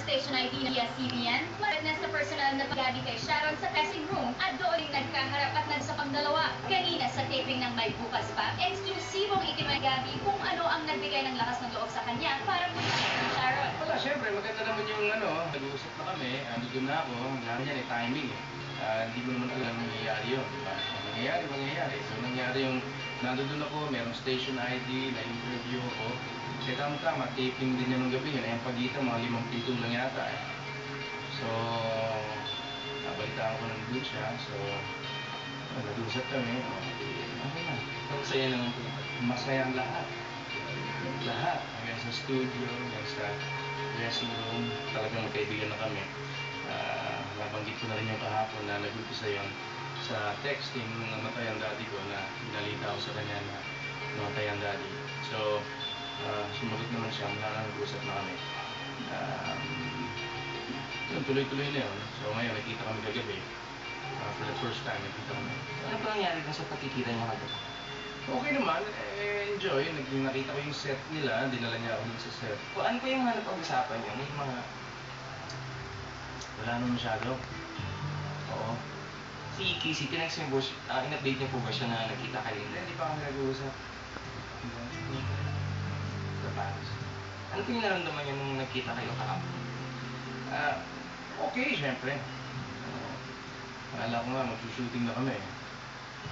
station ID via CBN, witness na personal na paggabi kay Sharon sa dressing room at doon nagkaharap at nagsapang dalawa. Kanina sa taping ng May Bukas pa, eksklusibong ikinuway Gabi kung ano ang nagbigay ng lakas ng loob sa kanya para pulisin si Sharon. Wala, syempre, maganda naman yung nag-uusap na kami, andun na ako, namin yan timing eh. Hindi mo naman alam nangyayari yun, diba? Mangyayari. So nangyari yung, nandun ako, merong station ID, na-interview ako. Kaya tama-tama, taping din niya nung gabi yun. Ang pagitan, mga 5 pinto lang yata eh. So, nabalitaan ko nandun siya. So, nag-usap kami. Okay na. Masaya naman po. Masaya ang lahat. Lahat. Hanggang sa studio, hanggang sa dressing room. Talagang magkaibigan na kami. Nabanggit ko na rin yung kahapon na nag-umpisa yun sa texting ng namatay ang daddy ko na pinalita ko sa kanya na namatay ang daddy. So, sumagot naman siya, nag-usap na kami. Tuloy-tuloy na yun. So ngayon, nakita kami kagabi. For the first time, nakita kami. Ano pa nangyari dun sa pagkikita niya kagabi? Okay naman, enjoy. Nakita ko yung set nila, dinala niya ako dun sa set. O ano pa yung napag-usapan niyo? May mga... Wala naman masyado. Oo. Si Casey, in-update niyo po ba siya na nakita kayo? Hindi pa kami nag-uusap. Sa Paris. Ano po yung naramdaman niyo nung nakita kayo kahapon? Okay, syempre. Akala ko nga, mag-shooting na kami.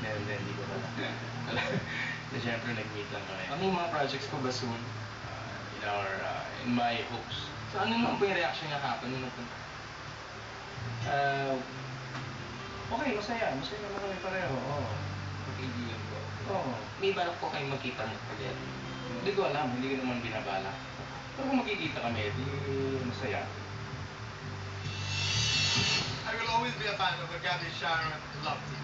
Hindi ko pala. Syempre, nag-meet lang kami. Ano yung mga projects ko ba soon? In my hopes. So ano naman po yung reaction niya kahapon nung nagpunta? Okay, masaya. Masaya naman kami pareho. Oo. Magkaibigan po. Oo. May balak po kayong magkita niyo ulit? Hindi ko alam. Hindi ko naman binabala. Pero kung magkikita kami, di masaya. I will always be a fan of Gabby Sharon. Love you.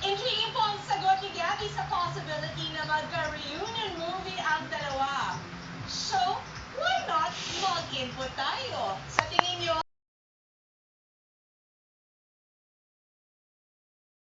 Intriguing po ang sagot ni Gabby sa possibility na magka-reunion movie ang dalawa. So, why not mag-input tayo sa